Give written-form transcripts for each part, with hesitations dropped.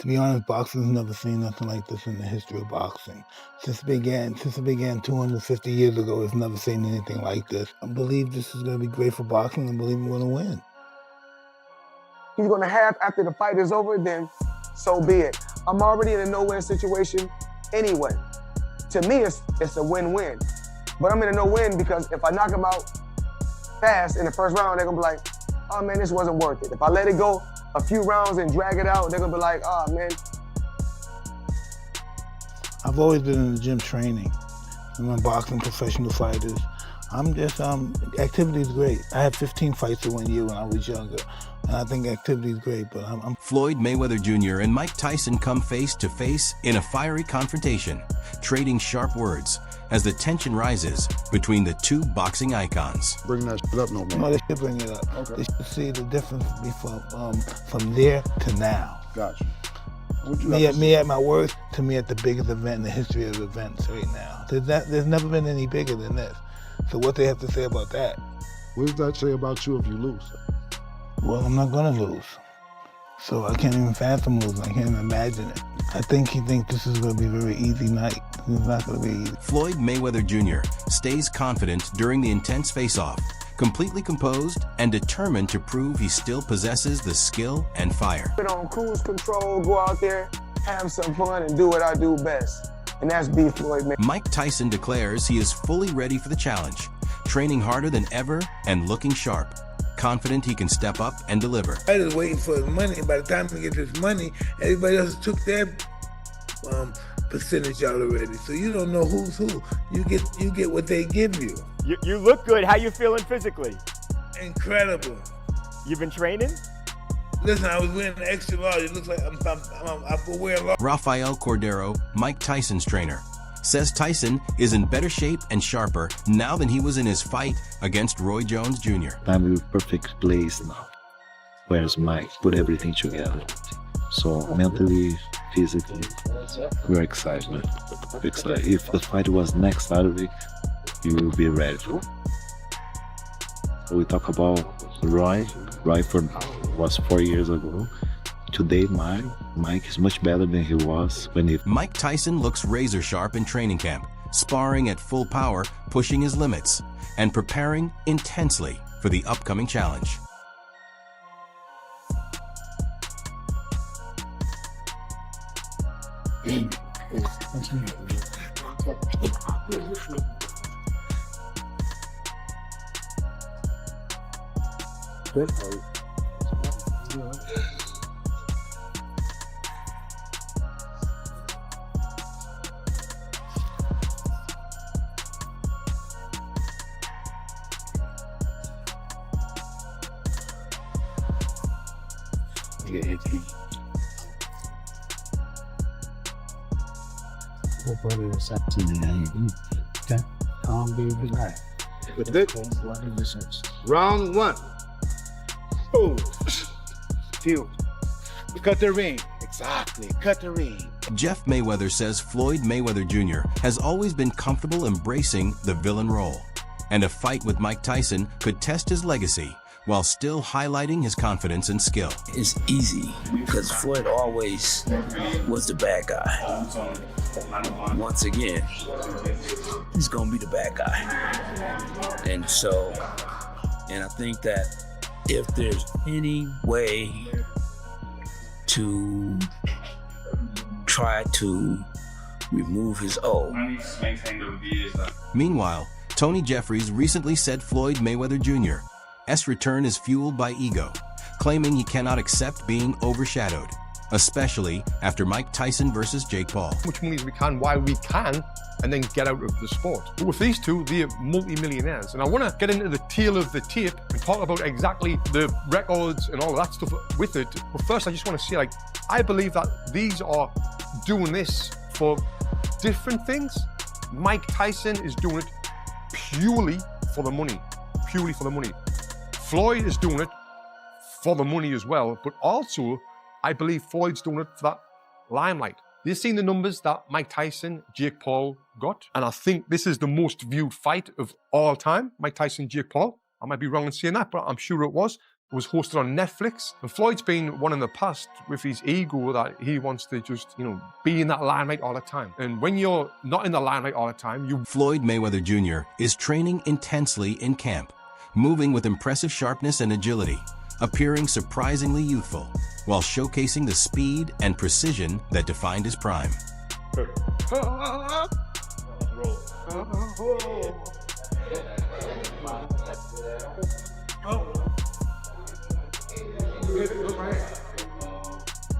To be honest, boxing's never seen nothing like this in the history of boxing. Since it began 250 years ago, it's never seen anything like this. I believe this is going to be great for boxing. I believe we're going to win. He's going to have after the fight is over, then so be it. I'm already in a no-win situation anyway. To me, it's a win-win. But I'm in a no-win because if I knock him out fast in the first round, they're going to be like, oh man, this wasn't worth it. If I let it go a few rounds and drag it out, they're going to be like, oh man. I've always been in the gym training. I'm boxing professional fighters. I'm just, activity is great. I had 15 fights in 1 year when I was younger. And I think activity is great, but Floyd Mayweather Jr. and Mike Tyson come face to face in a fiery confrontation, trading sharp words as the tension rises between the two boxing icons. Bring that shit up no more. No, they should bring it up. Okay. They should see the difference from there to now. Gotcha. Me at my worst, to me at the biggest event in the history of events right now. There's never been any bigger than this. So what they have to say about that? What does that say about you if you lose? Well, I'm not gonna lose. So I can't even fathom losing. I can't even imagine it. I think he thinks this is gonna be a very easy night. It's not gonna be easy. Floyd Mayweather Jr. stays confident during the intense face-off, completely composed and determined to prove he still possesses the skill and fire. Put on cruise control, go out there, have some fun, and do what I do best. And that's be Floyd Mayweather. Mike Tyson declares he is fully ready for the challenge, training harder than ever and looking sharp, confident he can step up and deliver. I was waiting for his money. By the time he gets his money, everybody else took their percentage out already. So you don't know who's who. You get what they give you. You look good. How you feeling physically? Incredible. You've been training? Listen, I was wearing an extra large. It looks like I could wear a large. Rafael Cordero, Mike Tyson's trainer, says Tyson is in better shape and sharper now than he was in his fight against Roy Jones Jr. I'm in the perfect place now. Where's Mike? Put everything together. So mentally, physically, we're excited, man. We're excited. If the fight was next Saturday, you will be ready for it. So we talk about Roy was 4 years ago. Today, Mike is much better than he was when he... Mike Tyson looks razor sharp in training camp, sparring at full power, pushing his limits, and preparing intensely for the upcoming challenge. Okay, calm, be relaxed. With it, round one. Boom. Feel. Cut the ring. Exactly. Cut the ring. Jeff Mayweather says Floyd Mayweather Jr. has always been comfortable embracing the villain role, and a fight with Mike Tyson could test his legacy while still highlighting his confidence and skill. It's easy because Floyd always was the bad guy. Once again, he's gonna be the bad guy. And I think that if there's any way to try to remove his O. Meanwhile, Tony Jeffries recently said Floyd Mayweather Jr.'s return is fueled by ego, claiming he cannot accept being overshadowed, especially after Mike Tyson versus Jake Paul. How much money we can, while we can, and then get out of the sport. But with these two, they're multi-millionaires. And I want to get into the tail of the tape and talk about exactly the records and all that stuff with it. But first, I just want to say, I believe that these are doing this for different things. Mike Tyson is doing it purely for the money. Purely for the money. Floyd is doing it for the money as well, but also, I believe Floyd's doing it for that limelight. They've seen the numbers that Mike Tyson, Jake Paul got, and I think this is the most viewed fight of all time, Mike Tyson, Jake Paul. I might be wrong in saying that, but I'm sure it was. was hosted on Netflix. And Floyd's been one in the past with his ego that he wants to just, be in that limelight all the time. And when you're not in the limelight all the time, Floyd Mayweather Jr. is training intensely in camp, moving with impressive sharpness and agility, appearing surprisingly youthful, while showcasing the speed and precision that defined his prime.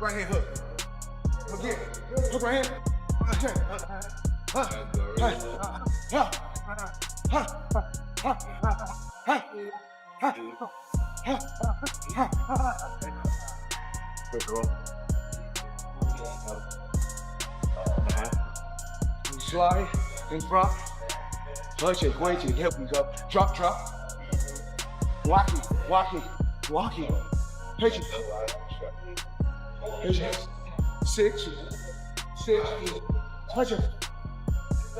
Right hand hook. Again. Hook right hand. Slide in front. Punch it, point it, help me go. Drop. Walk it. Pitch it. Pitch it. Six. Punch it.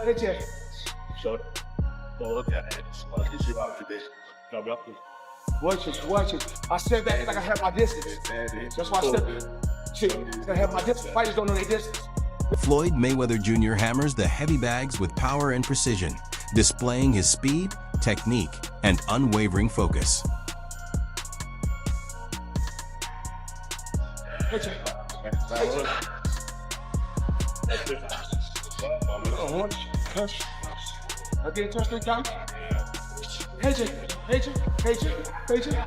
Pitch it. Short. Look at it. Watch it. I step back like I have my distance. That's why I step back. Shit, I have my distance. Fighters don't know their distance. Floyd Mayweather Jr. hammers the heavy bags with power and precision, displaying his speed, technique, and unwavering focus. Pitch it. Touch. Again, touch the gun. Pitch it. Pitch it.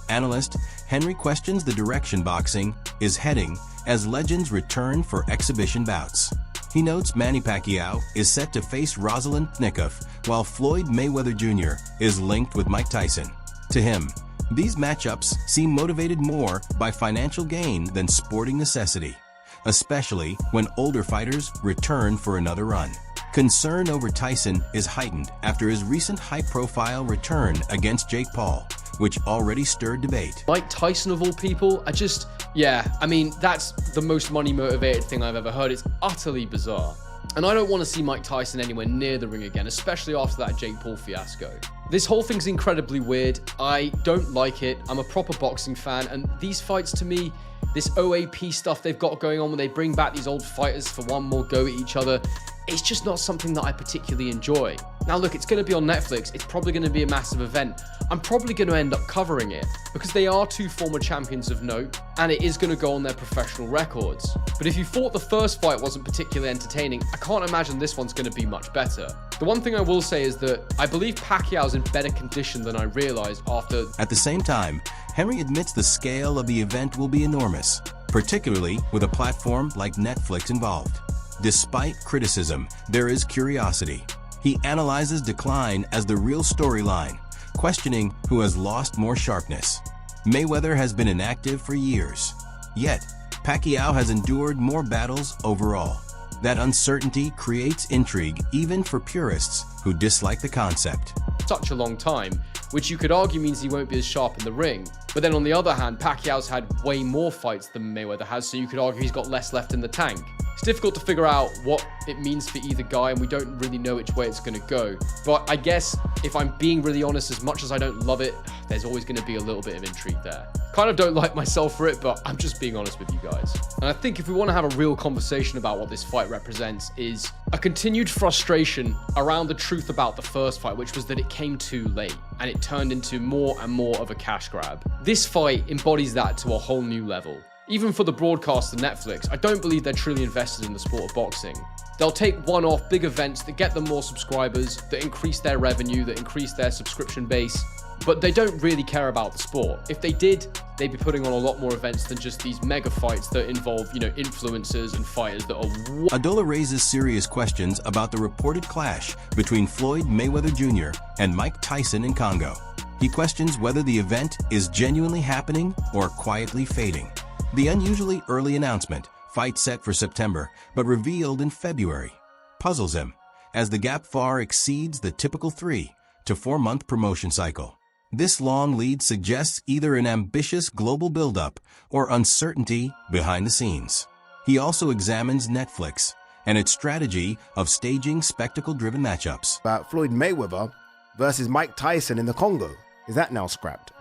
Analyst Henry questions the direction boxing is heading as legends return for exhibition bouts. He notes Manny Pacquiao is set to face Rosalind Nikoff, while Floyd Mayweather Jr. is linked with Mike Tyson. To him, these matchups seem motivated more by financial gain than sporting necessity, especially when older fighters return for another run. Concern over Tyson is heightened after his recent high-profile return against Jake Paul, which already stirred debate. Mike Tyson of all people, that's the most money-motivated thing I've ever heard. It's utterly bizarre. And I don't want to see Mike Tyson anywhere near the ring again, especially after that Jake Paul fiasco. This whole thing's incredibly weird. I don't like it. I'm a proper boxing fan, and these fights to me, this OAP stuff they've got going on when they bring back these old fighters for one more go at each other, it's just not something that I particularly enjoy. Now look, it's going to be on Netflix. It's probably going to be a massive event. I'm probably going to end up covering it because they are two former champions of note and it is going to go on their professional records. But if you thought the first fight wasn't particularly entertaining, I can't imagine this one's going to be much better. The one thing I will say is that I believe Pacquiao's in better condition than I realized after... At the same time, Henry admits the scale of the event will be enormous, particularly with a platform like Netflix involved. Despite criticism, there is curiosity. He analyzes decline as the real storyline, questioning who has lost more sharpness. Mayweather has been inactive for years, yet Pacquiao has endured more battles overall. That uncertainty creates intrigue even for purists who dislike the concept. Such a long time, which you could argue means he won't be as sharp in the ring. But then on the other hand, Pacquiao's had way more fights than Mayweather has, so you could argue he's got less left in the tank. It's difficult to figure out what it means for either guy, and we don't really know which way it's going to go. But I guess, if I'm being really honest, as much as I don't love it, there's always going to be a little bit of intrigue there. Kind of don't like myself for it, but I'm just being honest with you guys. And I think if we want to have a real conversation about what this fight represents is a continued frustration around the truth about the first fight, which was that it came too late, and it turned into more and more of a cash grab. This fight embodies that to a whole new level. Even for the broadcaster Netflix, I don't believe they're truly invested in the sport of boxing. They'll take one-off big events that get them more subscribers, that increase their revenue, that increase their subscription base, but they don't really care about the sport. If they did, they'd be putting on a lot more events than just these mega fights that involve, influencers and fighters that are... Abdullah raises serious questions about the reported clash between Floyd Mayweather Jr. and Mike Tyson in Congo. He questions whether the event is genuinely happening or quietly fading. The unusually early announcement, fight set for September, but revealed in February, puzzles him, as the gap far exceeds the typical 3 to 4 month promotion cycle. This long lead suggests either an ambitious global buildup or uncertainty behind the scenes. He also examines Netflix and its strategy of staging spectacle-driven matchups. About Floyd Mayweather versus Mike Tyson in the Congo. Is that now scrapped?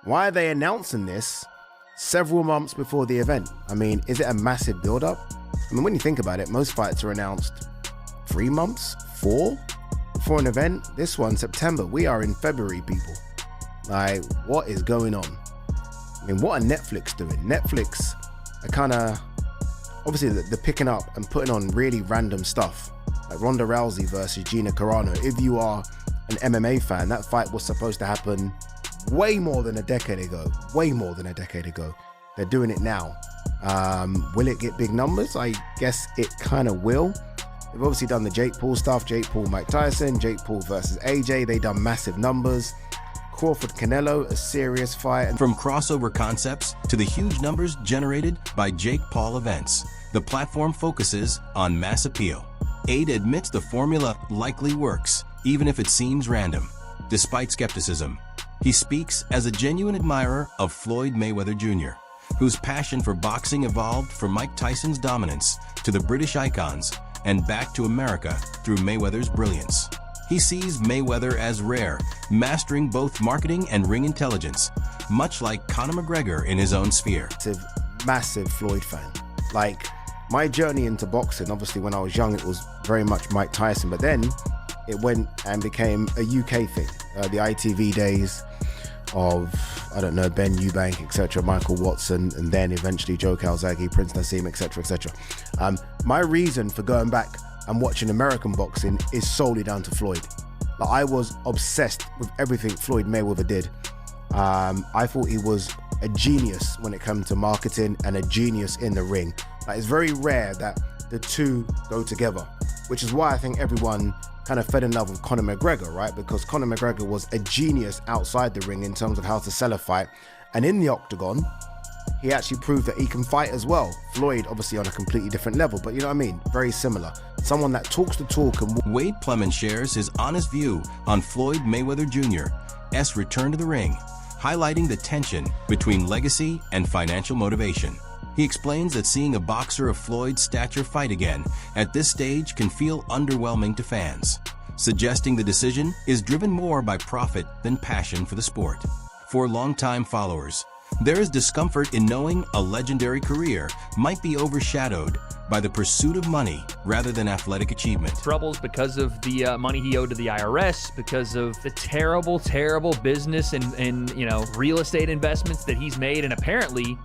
Why are they announcing this several months before the event? I mean, is it a massive build-up? I mean, when you think about it, most fights are announced 3 months, 4 before an event. This one, September. We are in February, people. Like, what is going on? I mean, what are Netflix doing? Netflix are kind of, obviously, they're picking up and putting on really random stuff. Like Ronda Rousey versus Gina Carano. If you are an MMA fan, that fight was supposed to happen way more than a decade ago. Way more than a decade ago. They're doing it now. Will it get big numbers? I guess it kind of will. They've obviously done the Jake Paul stuff. Jake Paul, Mike Tyson. Jake Paul versus AJ. They done massive numbers. Crawford Canelo, a serious fight. From crossover concepts to the huge numbers generated by Jake Paul events, the platform focuses on mass appeal. Aid admits the formula likely works, even if it seems random. Despite skepticism, he speaks as a genuine admirer of Floyd Mayweather Jr., whose passion for boxing evolved from Mike Tyson's dominance to the British icons and back to America through Mayweather's brilliance. He sees Mayweather as rare, mastering both marketing and ring intelligence, much like Conor McGregor in his own sphere. Massive Floyd fan. Like, my journey into boxing, obviously when I was young, it was very much Mike Tyson, but then it went and became a UK thing. The ITV days of, I don't know, Ben Eubank, etc., Michael Watson, and then eventually Joe Calzaghe, Prince Nassim, etc., etc. My reason for going back and watching American boxing is solely down to Floyd. Like, I was obsessed with everything Floyd Mayweather did. I thought he was a genius when it comes to marketing and a genius in the ring. Like, it's very rare that the two go together, which is why I think everyone kind of fell in love with Conor McGregor, right? Because Conor McGregor was a genius outside the ring in terms of how to sell a fight. And in the octagon, he actually proved that he can fight as well. Floyd, obviously on a completely different level, but you know what I mean? Very similar. Someone that talks the talk. And Wade Plemons shares his honest view on Floyd Mayweather Jr.'s return to the ring, highlighting the tension between legacy and financial motivation. He explains that seeing a boxer of Floyd's stature fight again at this stage can feel underwhelming to fans, suggesting the decision is driven more by profit than passion for the sport. For longtime followers, there is discomfort in knowing a legendary career might be overshadowed by the pursuit of money rather than athletic achievement. Troubles because of the money he owed to the IRS, because of the terrible, terrible business and real estate investments that he's made, and apparently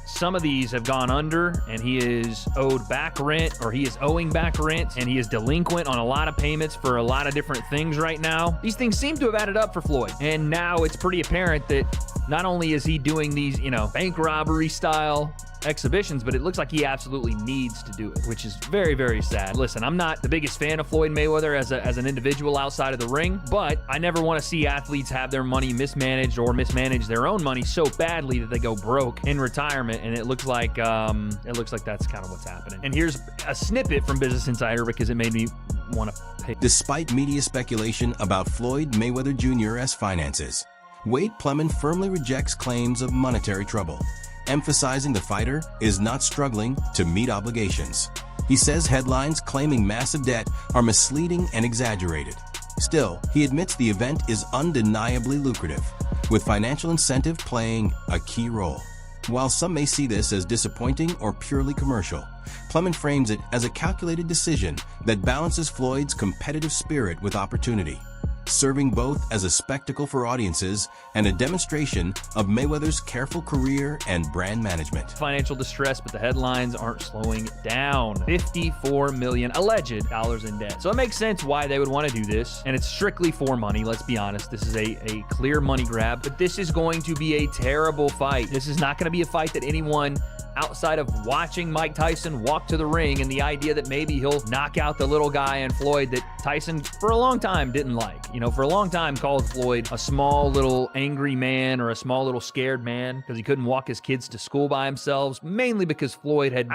some of these have gone under, and he is owed back rent, or he is owing back rent, and he is delinquent on a lot of payments for a lot of different things right now. These things seem to have added up for Floyd, and now it's pretty apparent that not only is he doing these, bank robbery style exhibitions, but it looks like he absolutely needs to do it, which is very, very sad. Listen, I'm not the biggest fan of Floyd Mayweather as an individual outside of the ring, but I never want to see athletes have their money mismanaged or mismanage their own money so badly that they go broke in retirement, and it looks like that's kind of what's happening. And here's a snippet from Business Insider because it made me want to pay. Despite media speculation about Floyd Mayweather Jr.'s finances, Wade Plemons firmly rejects claims of monetary trouble, emphasizing the fighter is not struggling to meet obligations. He says headlines claiming massive debt are misleading and exaggerated. Still, he admits the event is undeniably lucrative, with financial incentive playing a key role. While some may see this as disappointing or purely commercial, Plemons frames it as a calculated decision that balances Floyd's competitive spirit with opportunity, serving both as a spectacle for audiences and a demonstration of Mayweather's careful career and brand management. Financial distress, but the headlines aren't slowing down. $54 million alleged dollars in debt. So it makes sense why they would want to do this, and it's strictly for money. Let's be honest. This is a clear money grab, but this is going to be a terrible fight. This is not going to be a fight that anyone outside of watching Mike Tyson walk to the ring and the idea that maybe he'll knock out the little guy in Floyd that Tyson for a long time didn't like. For a long time called Floyd a small little angry man or a small little scared man because he couldn't walk his kids to school by himself, mainly because Floyd had,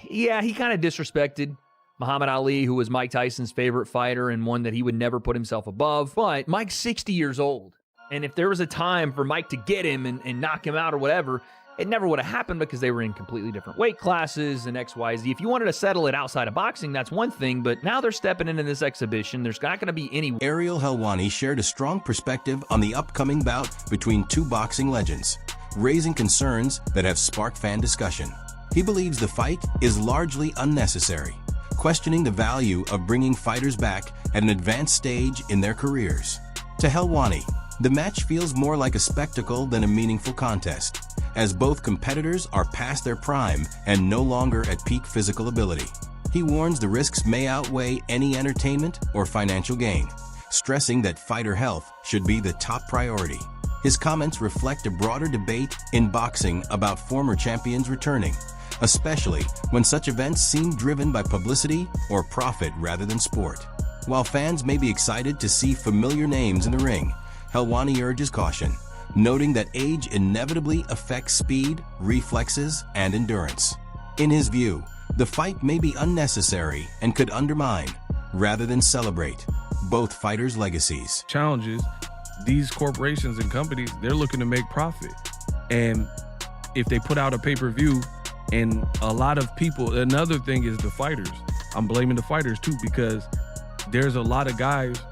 he kind of disrespected Muhammad Ali, who was Mike Tyson's favorite fighter and one that he would never put himself above. But Mike's 60 years old, and if there was a time for Mike to get him and knock him out or whatever, it never would have happened because they were in completely different weight classes and X, Y, Z. If you wanted to settle it outside of boxing, that's one thing, but now they're stepping into this exhibition. There's not going to be any... Ariel Helwani shared a strong perspective on the upcoming bout between two boxing legends, raising concerns that have sparked fan discussion. He believes the fight is largely unnecessary, questioning the value of bringing fighters back at an advanced stage in their careers. To Helwani, the match feels more like a spectacle than a meaningful contest, as both competitors are past their prime and no longer at peak physical ability. He warns the risks may outweigh any entertainment or financial gain, stressing that fighter health should be the top priority. His comments reflect a broader debate in boxing about former champions returning, especially when such events seem driven by publicity or profit rather than sport. While fans may be excited to see familiar names in the ring, Helwani urges caution, noting that age inevitably affects speed, reflexes, and endurance. In his view, the fight may be unnecessary and could undermine, rather than celebrate, both fighters' legacies. Challenges, these corporations and companies, they're looking to make profit. And if they put out a pay-per-view, and a lot of people, another thing is the fighters. I'm blaming the fighters too, because there's a lot of guys,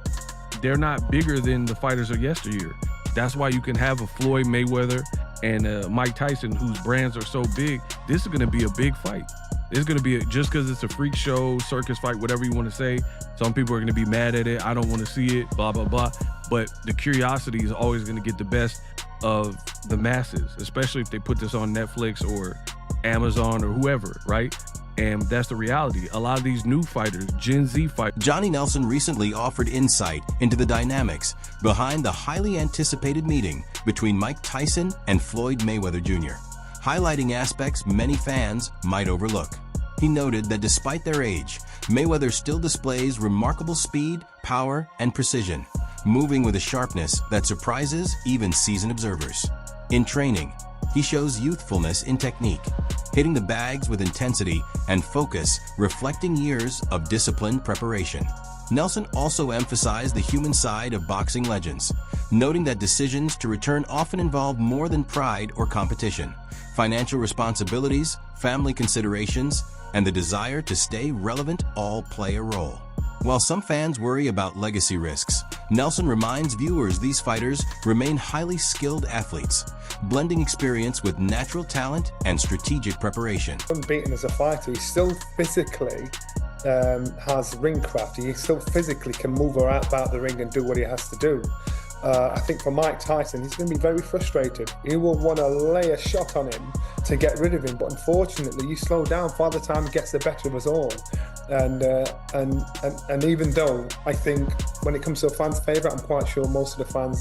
they're not bigger than the fighters of yesteryear. That's why you can have a Floyd Mayweather and Mike Tyson, whose brands are so big. This is gonna be a big fight. It's gonna be, just because it's a freak show, circus fight, whatever you wanna say, some people are gonna be mad at it, I don't wanna see it, blah, blah, blah. But the curiosity is always gonna get the best of the masses, especially if they put this on Netflix or Amazon or whoever, right? And that's the reality. A lot of these new fighters, Gen Z fighters. Johnny Nelson recently offered insight into the dynamics behind the highly anticipated meeting between Mike Tyson and Floyd Mayweather Jr., highlighting aspects many fans might overlook. He noted that despite their age, Mayweather still displays remarkable speed, power, and precision, moving with a sharpness that surprises even seasoned observers. In training, he shows youthfulness in technique, hitting the bags with intensity and focus, reflecting years of disciplined preparation. Nelson also emphasized the human side of boxing legends, noting that decisions to return often involve more than pride or competition. Financial responsibilities, family considerations, and the desire to stay relevant all play a role. While some fans worry about legacy risks, Nelson reminds viewers these fighters remain highly skilled athletes, blending experience with natural talent and strategic preparation. Unbeaten as a fighter, he still physically has ring craft. He still physically can move about the ring and do what he has to do. I think for Mike Tyson, he's going to be very frustrated. He will want to lay a shot on him to get rid of him, but unfortunately, you slow down. Father Time gets the better of us all. And even though I think when it comes to a fan's favourite, I'm quite sure most of the fans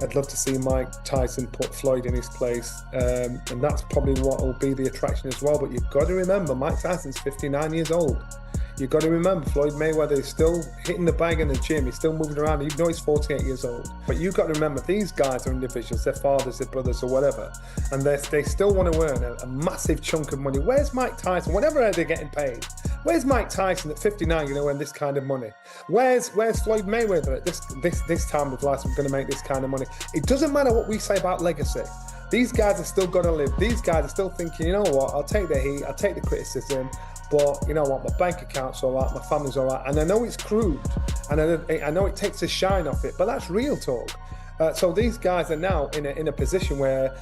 would love to see Mike Tyson put Floyd in his place, and that's probably what will be the attraction as well. But you've got to remember, Mike Tyson's 59 years old. You've got to remember, Floyd Mayweather is still hitting the bag in the gym. He's still moving around, even though he's 48 years old. But you've got to remember, these guys are individuals, their fathers, their brothers, or whatever. And they still want to earn a massive chunk of money. Where's Mike Tyson? Whatever they're getting paid. Where's Mike Tyson at 59 going to earn this kind of money? Where's Floyd Mayweather at this time of life going to make this kind of money? It doesn't matter what we say about legacy. These guys are still going to live. These guys are still thinking, you know what, I'll take the heat, I'll take the criticism, but you know what, my bank account's all right, my family's all right. And I know it's crude, and I know it takes the shine off it, but that's real talk. So these guys are now in a position where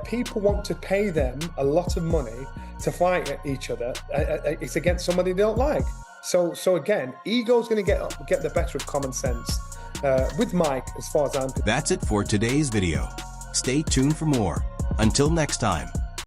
people want to pay them a lot of money to fight each other. It's against somebody they don't like. So again, ego's going to get the better of common sense with Mike, as far as I'm concerned. That's it for today's video. Stay tuned for more. Until next time.